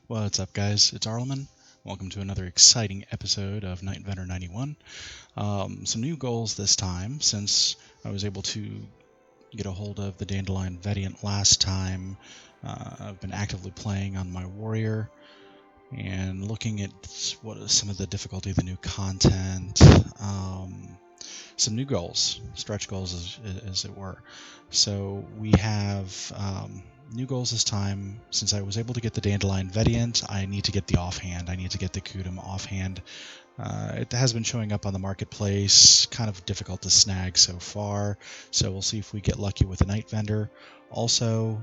What's up, guys? It's Arleman. Welcome to another exciting episode of Night Inventor 91. Some new goals this time, since I was able to get a hold of the Dandelion Vediant last time. I've been actively playing on my warrior and looking at what is some of the difficulty of the new content. Some new goals, stretch goals as it were. So we have new goals this time. Since I was able to get the Dandelion Vediant, I need to get the offhand. I need to get the Kutum offhand. It has been showing up on the marketplace, kind of difficult to snag so far, so we'll see if we get lucky with the Night Vendor. Also,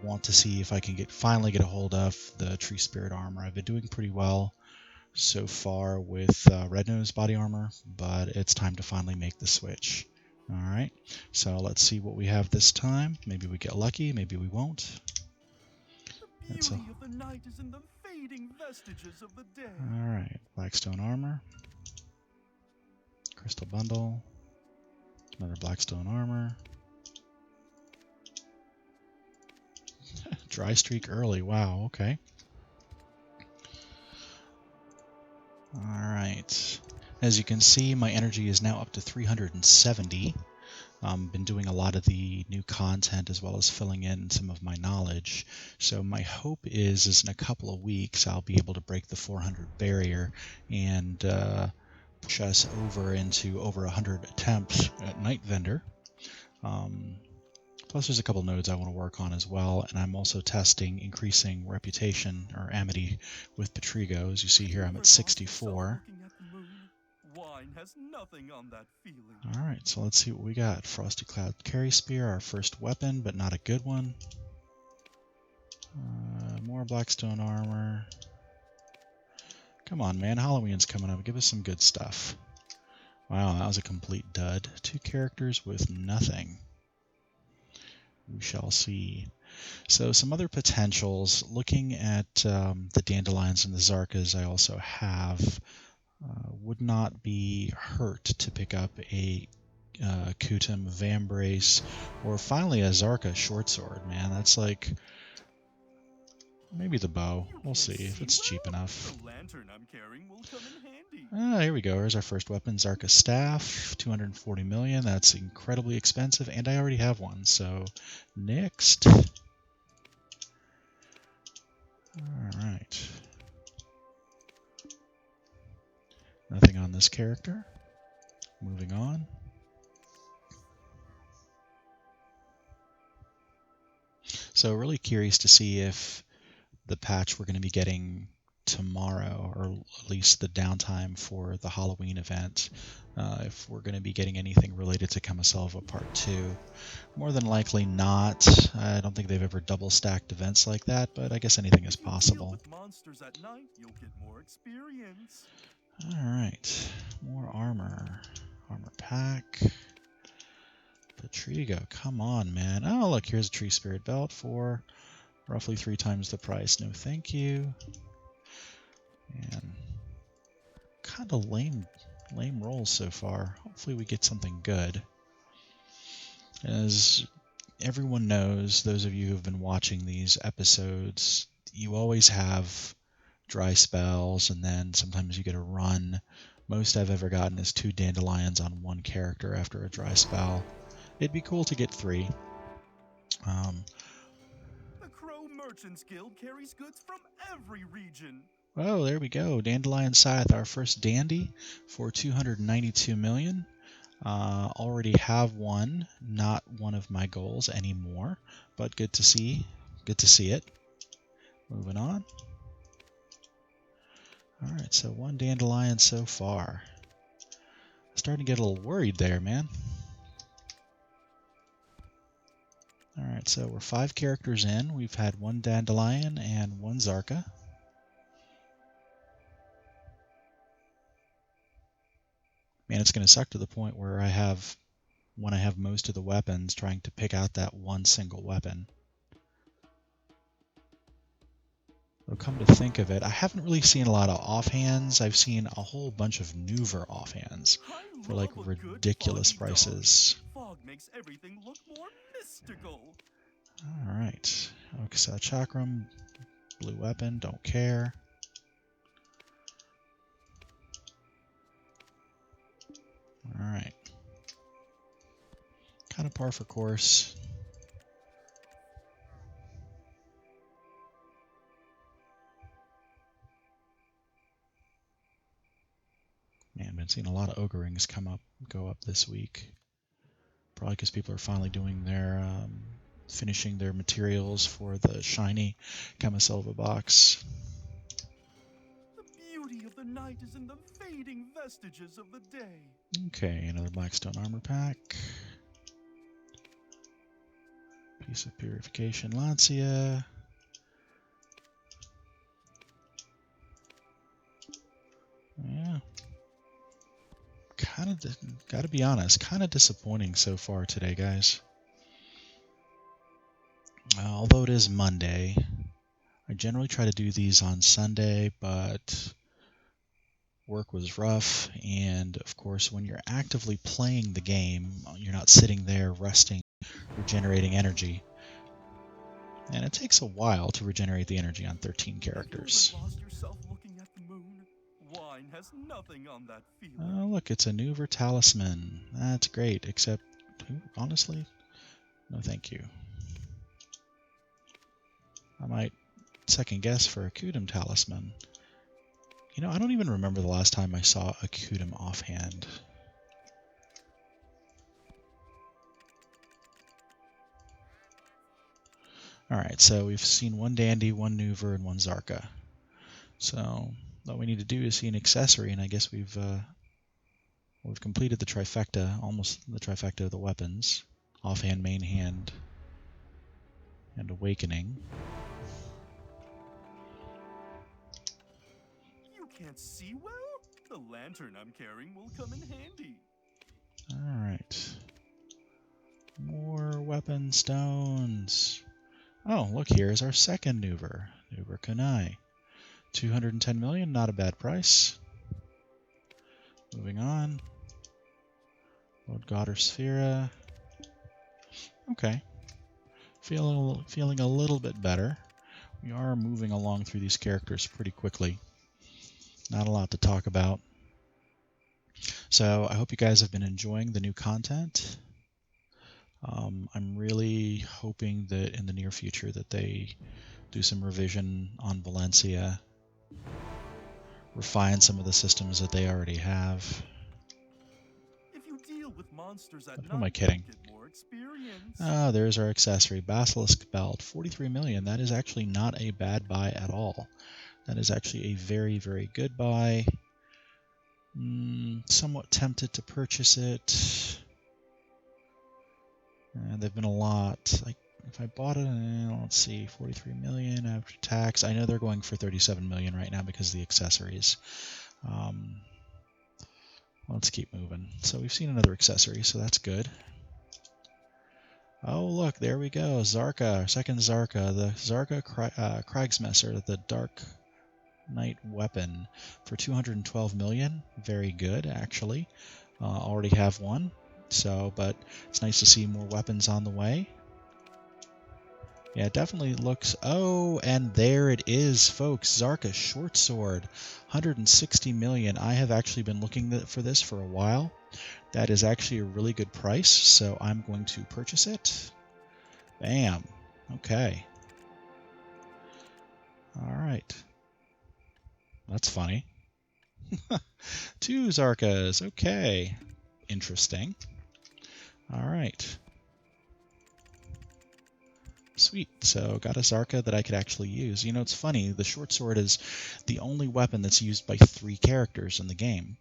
want to see if I can finally get a hold of the Tree Spirit armor. I've been doing pretty well so far with Red Nose body armor, but it's time to finally make the switch. Alright, so let's see what we have this time. Maybe we get lucky, maybe we won't. Beauty of the night is in the fading vestiges of the day. Alright, Blackstone armor, Crystal bundle, another Blackstone armor. Dry streak early, wow, okay. Alright, as you can see, my energy is now up to 370. Been doing a lot of the new content as well as filling in some of my knowledge. So my hope is in a couple of weeks I'll be able to break the 400 barrier and push us over into over 100 attempts at Night Vendor. Plus there's a couple nodes I want to work on as well, and I'm also testing increasing reputation or amity with Patrigo. As you see here, I'm at 64. Wine has nothing on that feeling. Alright, so let's see what we got. Frosty Cloud Carry Spear, our first weapon, but not a good one. More Blackstone armor. Come on, man. Halloween's coming up. Give us some good stuff. Wow, that was a complete dud. 2 characters with nothing. We shall see. So some other potentials. Looking at the Dandelions and the Zarkas I also have, would not be hurt to pick up a Kutum Vambrace, or finally a Zarka Shortsword, man. That's like, maybe the bow. We'll see if it's cheap enough. The lantern I'm carrying will come in handy. Here we go. Here's our first weapon, Zarka Staff, 240 million. That's incredibly expensive, and I already have one. So next. All right. Nothing on this character. Moving on. So really curious to see if the patch we're going to be getting tomorrow, or at least the downtime for the Halloween event, if we're going to be getting anything related to Kamiselva Part 2. More than likely not. I don't think they've ever double stacked events like that, but I guess anything is possible. With monsters at night, you'll get more experience. Alright, more armor. Armor pack. Patrigo, come on, man. Oh, look, here's a Tree Spirit belt for roughly 3 times the price. No thank you. And kind of lame rolls so far. Hopefully we get something good. As everyone knows, those of you who have been watching these episodes, you always have dry spells, and then sometimes you get a run. Most I've ever gotten is 2 dandelions on 1 character after a dry spell. It'd be cool to get 3. The Crow Merchants Guild carries goods from every region. Oh, there we go. Dandelion Scythe, our first dandy for 292 million. Already have one. Not one of my goals anymore, but good to see. Good to see it. Moving on. Alright, so 1 dandelion so far. Starting to get a little worried there, man. Alright, so we're 5 characters in. We've had 1 dandelion and 1 Zarka. Man, it's going to suck to the point where when I have most of the weapons, trying to pick out that one single weapon. Though come to think of it, I haven't really seen a lot of offhands. I've seen a whole bunch of Nuver offhands for like ridiculous prices. Fog makes everything look more mystical. Alright. Okay, so Chakram, Blue weapon, don't care. Alright. Kind of par for course. Man, I've been seeing a lot of ogre rings go up this week. Probably because people are finally doing their finishing their materials for the shiny Kamisilva box. The beauty of the night is in the fading vestiges of the day. Okay, another Blackstone armor pack. Piece of Purification Lancia. Yeah. Gotta be honest, kind of disappointing so far today, guys. Although it is Monday, I generally try to do these on Sunday, but work was rough, and of course when you're actively playing the game, you're not sitting there resting, regenerating energy. And it takes a while to regenerate the energy on 13 characters. Have you ever lost yourself looking at the moon? Wine has nothing on that feeling. Oh, look, it's a new Talisman. That's great, except, honestly, no thank you. I might second guess for a Kudum Talisman. You know, I don't even remember the last time I saw a Kudum offhand. Alright, so we've seen one Dandy, one Nuver, and one Zarka. So all we need to do is see an accessory, and I guess we've completed the trifecta, almost the trifecta of the weapons. Offhand, main hand, and Awakening. You can't see well? The lantern I'm carrying will come in handy. Alright. More weapon stones. Oh, look, here's our second Nuver. Nuver Kunai. 210 million, not a bad price. Moving on. Lord Goddard Sphera. Okay. Feeling a little bit better. We are moving along through these characters pretty quickly. Not a lot to talk about. So I hope you guys have been enjoying the new content. I'm really hoping that in the near future that they do some revision on Valencia, refine some of the systems that they already have. If you deal with monsters at Who am I night, kidding? you get more experience. Ah, there's our accessory, Basilisk Belt, 43 million. That is actually not a bad buy at all. That is actually a very, very good buy. Somewhat tempted to purchase it. They've been a lot. If I bought it, let's see, 43 million after tax. I know they're going for 37 million right now because of the accessories. Let's keep moving. So we've seen another accessory, so that's good. Oh, look, there we go. Zarka, our second Zarka, the Zarka Kriegsmesser, the Dark Knight weapon for 212 million. Very good, actually. Already have one, but it's nice to see more weapons on the way. Yeah, it definitely looks... Oh, and there it is, folks. Zarka Short Sword, 160 million. I have actually been looking for this for a while. That is actually a really good price, so I'm going to purchase it. Bam. Okay. All right. That's funny. 2 Zarkas. Okay. Interesting. All right. Sweet. So got a Zarka that I could actually use. You know, it's funny. The short sword is the only weapon that's used by 3 characters in the game.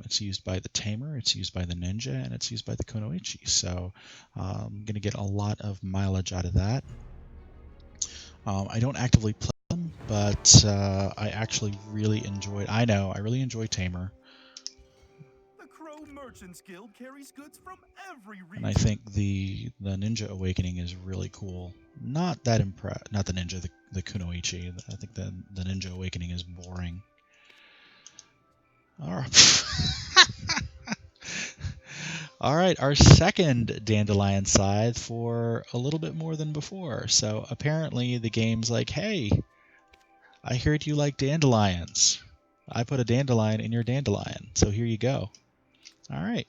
It's used by the Tamer, it's used by the Ninja, and it's used by the Kunoichi. So I'm going to get a lot of mileage out of that. I don't actively play them, but I actually really enjoyed... I really enjoy Tamer. The Crow Merchants Guild carries goods from every region. And I think the Ninja Awakening is really cool. Not the Ninja, the Kunoichi. I think the Ninja Awakening is boring. All right. All right, our second Dandelion Scythe for a little bit more than before. So apparently the game's like, hey, I heard you like dandelions. I put a dandelion in your dandelion, so here you go. All right,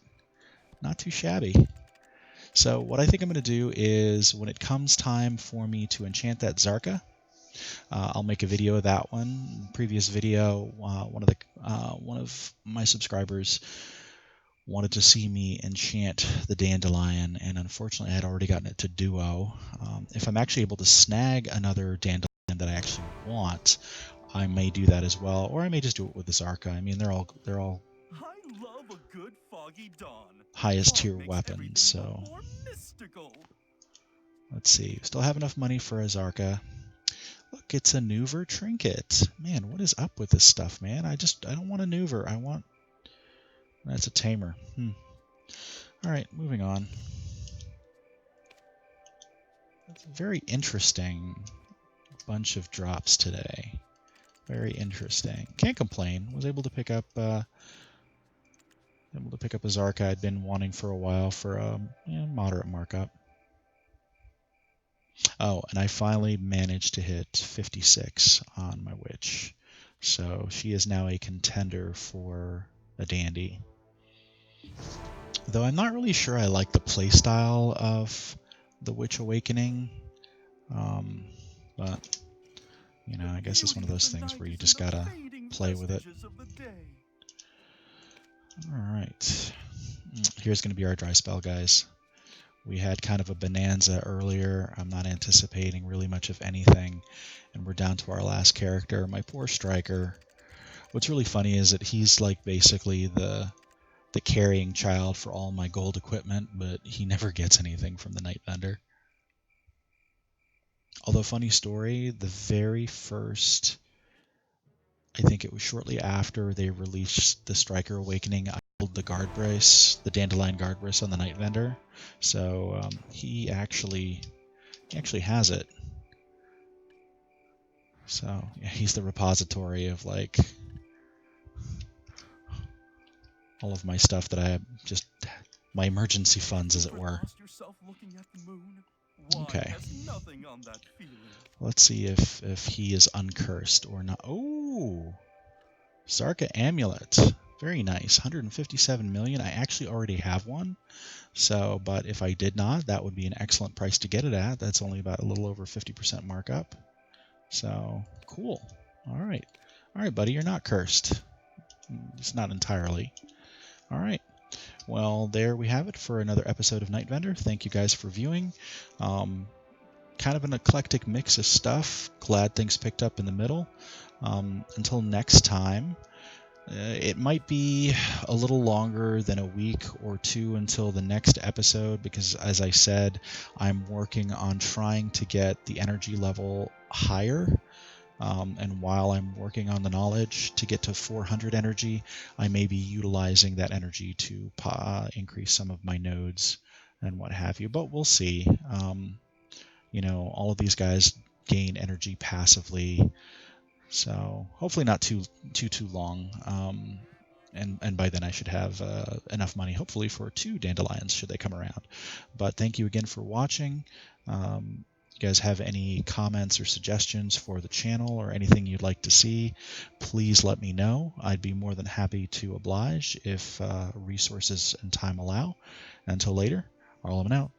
not too shabby. So what I think I'm going to do is when it comes time for me to enchant that Zarka, I'll make a video of that one. Previous video, one of my subscribers wanted to see me enchant the dandelion, and unfortunately I had already gotten it to duo. If I'm actually able to snag another dandelion that I actually want, I may do that as well, or I may just do it with the Zarka. I mean, they're all I love a good foggy dawn. highest Fog tier makes weapons. everything So look more mystical. let's see. Still have enough money for a Zarka. Look, it's a Nuver trinket. Man, what is up with this stuff, man? I don't want a Nuver. I want... That's a tamer. Alright, moving on. That's a very interesting bunch of drops today. Very interesting. Can't complain. Was able to pick up a Zarka I'd been wanting for a while for a moderate markup. Oh, and I finally managed to hit 56 on my witch. So she is now a contender for a dandy. Though I'm not really sure I like the playstyle of the Witch Awakening. But, you know, I guess it's one of those things where you just gotta play with it. Alright. Here's going to be our dry spell, guys. We had kind of a bonanza earlier. I'm not anticipating really much of anything. And we're down to our last character, my poor striker. What's really funny is that he's like basically the carrying child for all my gold equipment, but he never gets anything from the Night Vendor. Although, funny story, the very first, I think it was shortly after they released the Striker Awakening, I pulled the guard brace, the Dandelion guard brace on the Night Vendor. So he actually has it. So yeah, he's the repository of like all of my stuff that I have, just my emergency funds, as it were. Okay. Let's see if he is uncursed or not. Oh, Zarka Amulet. Very nice. 157 million. I actually already have one. So, but if I did not, that would be an excellent price to get it at. That's only about a little over 50% markup. So, cool. All right. All right, buddy, you're not cursed. It's not entirely. All right. Well, there we have it for another episode of Night Vendor. Thank you guys for viewing. Kind of an eclectic mix of stuff. Glad things picked up in the middle. Until next time, it might be a little longer than a week or two until the next episode because, as I said, I'm working on trying to get the energy level higher. And while I'm working on the knowledge to get to 400 energy, I may be utilizing that energy to increase some of my nodes and what have you. But we'll see. You know, all of these guys gain energy passively, so hopefully not too long. And by then I should have enough money, hopefully, for 2 dandelions should they come around. But thank you again for watching. You guys have any comments or suggestions for the channel or anything you'd like to see, please let me know. I'd be more than happy to oblige if resources and time allow. Until later, Arleman out.